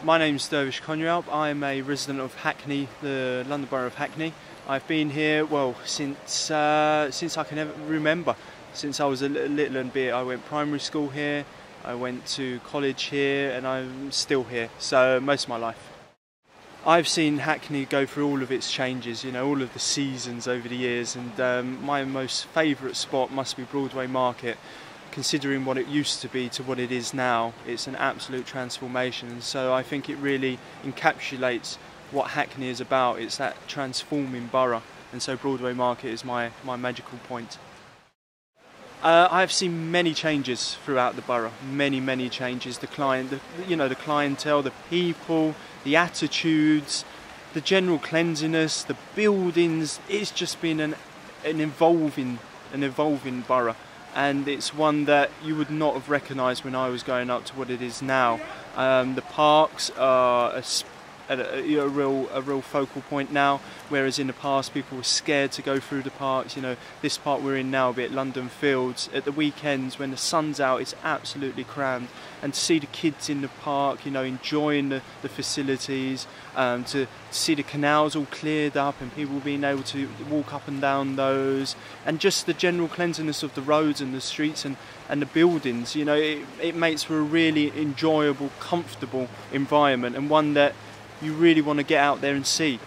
My name's Dervis. I'm a resident of Hackney, the London Borough of Hackney. I've been here, well, since I can ever remember. Since I was a little and bit. I went primary school here, I went to college here, and I'm still here, so most of my life. I've seen Hackney go through all of its changes, you know, all of the seasons over the years, and my most favourite spot must be Broadway Market. Considering what it used to be to what it is now, it's an absolute transformation, and so I think it really encapsulates what Hackney is about. It's that transforming borough, and so Broadway Market is my magical point. I've seen many changes throughout the borough, many changes. The clientele, the people, the attitudes, the general cleanliness, the buildings. It's just been an evolving borough. And it's one that you would not have recognised when I was going up to what it is now. The parks are a real focal point now, whereas in the past people were scared to go through the parks. You know, this park we're in now, be it London Fields, at the weekends when the sun's out, it's absolutely crammed. And to see the kids in the park, you know, enjoying the facilities, to see the canals all cleared up and people being able to walk up and down those, and just the general cleanliness of the roads and the streets and the buildings, you know, it makes for a really enjoyable, comfortable environment, and one that you really want to get out there and see.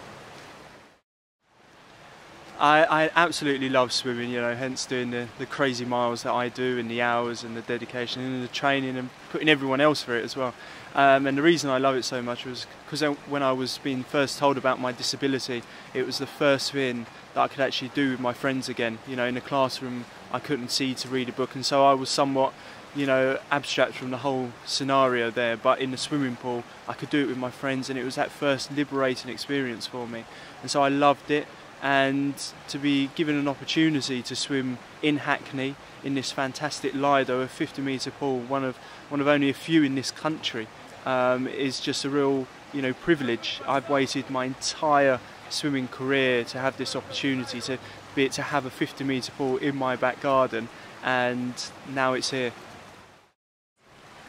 I absolutely love swimming, you know, hence doing the crazy miles that I do, and the hours and the dedication and the training and putting everyone else through it as well. And the reason I love it so much was because when I was being first told about my disability, it was the first thing that I could actually do with my friends again. You know, in the classroom I couldn't see to read a book, and so I was somewhat, you know, abstract from the whole scenario there, but in the swimming pool I could do it with my friends, and it was that first liberating experience for me, and so I loved it. And to be given an opportunity to swim in Hackney in this fantastic Lido, a 50-metre pool, one of only a few in this country, is just a real, you know, privilege. I've waited my entire swimming career to have this opportunity to have a 50-metre pool in my back garden, and now it's here.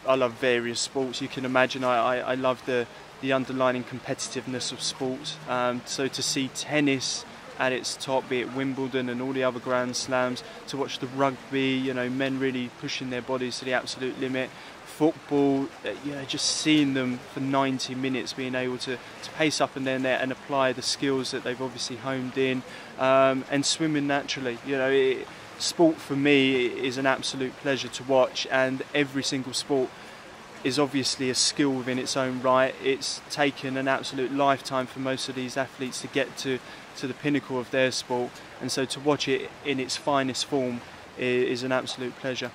I love various sports. You can imagine I love the underlying competitiveness of sports. So to see tennis at its top, be it Wimbledon and all the other Grand Slams, to watch the rugby, you know, men really pushing their bodies to the absolute limit. Football, you know, just seeing them for 90 minutes, being able to pace up and down there and apply the skills that they've obviously honed in, and swimming naturally. You know, sport for me is an absolute pleasure to watch, and every single sport is obviously a skill within its own right. It's taken an absolute lifetime for most of these athletes to get to the pinnacle of their sport, and so to watch it in its finest form is an absolute pleasure.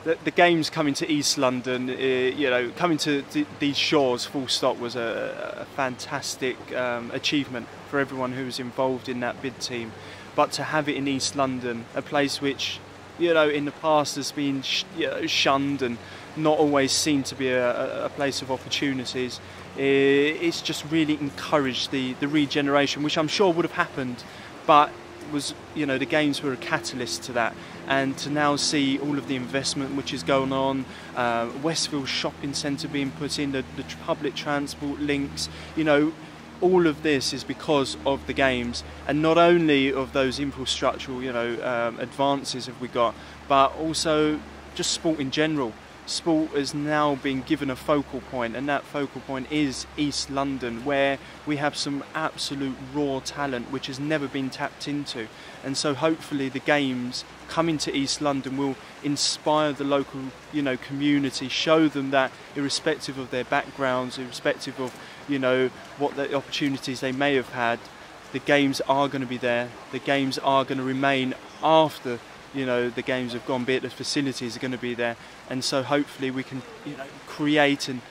The games coming to East London, you know, coming to these shores full stop, was a fantastic achievement for everyone who was involved in that bid team. But to have it in East London, a place which, you know, in the past has been shunned and not always seen to be a place of opportunities, it's just really encouraged the regeneration, which I'm sure would have happened, but was, you know, the games were a catalyst to that. And to now see all of the investment which is going on, Westfield shopping centre being put in, the public transport links, you know, all of this is because of the games, and not only of those infrastructural, you know, advances have we got, but also just sport in general. Sport has now been given a focal point, and that focal point is East London, where we have some absolute raw talent which has never been tapped into. And so hopefully the games coming to East London will inspire the local, you know, community, show them that irrespective of their backgrounds, irrespective of, you know, what the opportunities they may have had, the games are going to be there. The games are going to remain after, you know, the games have gone, be it the facilities are going to be there, and so hopefully we can, you know, create and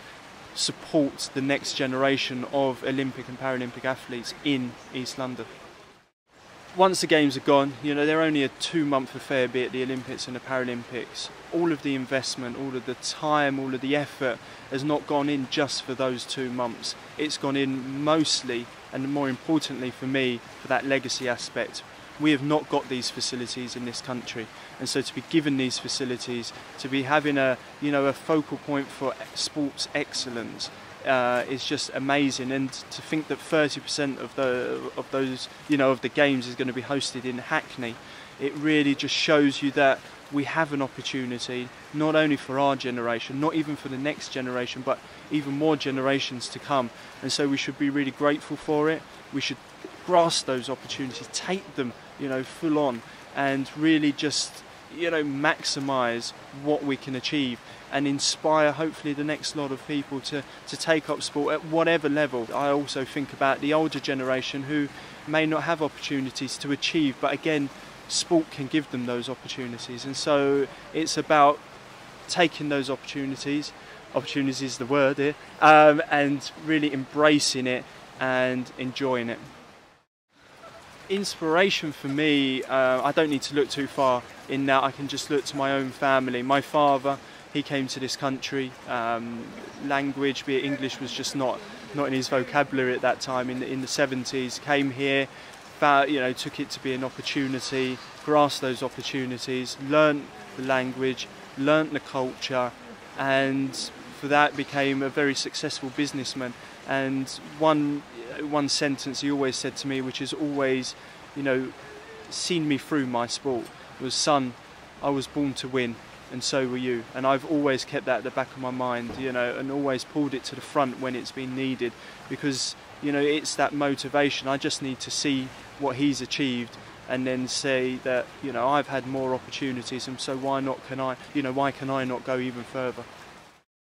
support the next generation of Olympic and Paralympic athletes in East London. Once the games are gone, you know, they're only a 2-month affair, be it the Olympics and the Paralympics. All of the investment, all of the time, all of the effort has not gone in just for those 2 months. It's gone in mostly, and more importantly for me, for that legacy aspect, We have not got these facilities in this country, and so to be given these facilities, to be having a focal point for sports excellence is just amazing. And to think that 30% of the games is going to be hosted in Hackney, it really just shows you that we have an opportunity, not only for our generation, not even for the next generation, but even more generations to come. And so we should be really grateful for it. We should grasp those opportunities, take them, full on, and really just, maximise what we can achieve and inspire hopefully the next lot of people to take up sport at whatever level. I also think about the older generation who may not have opportunities to achieve, but again, sport can give them those opportunities. And so it's about taking those opportunities is the word here, and really embracing it and enjoying it. Inspiration for me, I don't need to look too far in that. I can just look to my own family. My father, he came to this country, language, be it English, was just not in his vocabulary at that time in the 70s, came here, took it to be an opportunity, grasped those opportunities, learnt the language, learnt the culture, and for that became a very successful businessman. And one sentence he always said to me, which has always, seen me through my sport, was, "Son, I was born to win, and so were you." And I've always kept that at the back of my mind, and always pulled it to the front when it's been needed, because, it's that motivation. I just need to see what he's achieved and then say that, I've had more opportunities, and so why can I not go even further?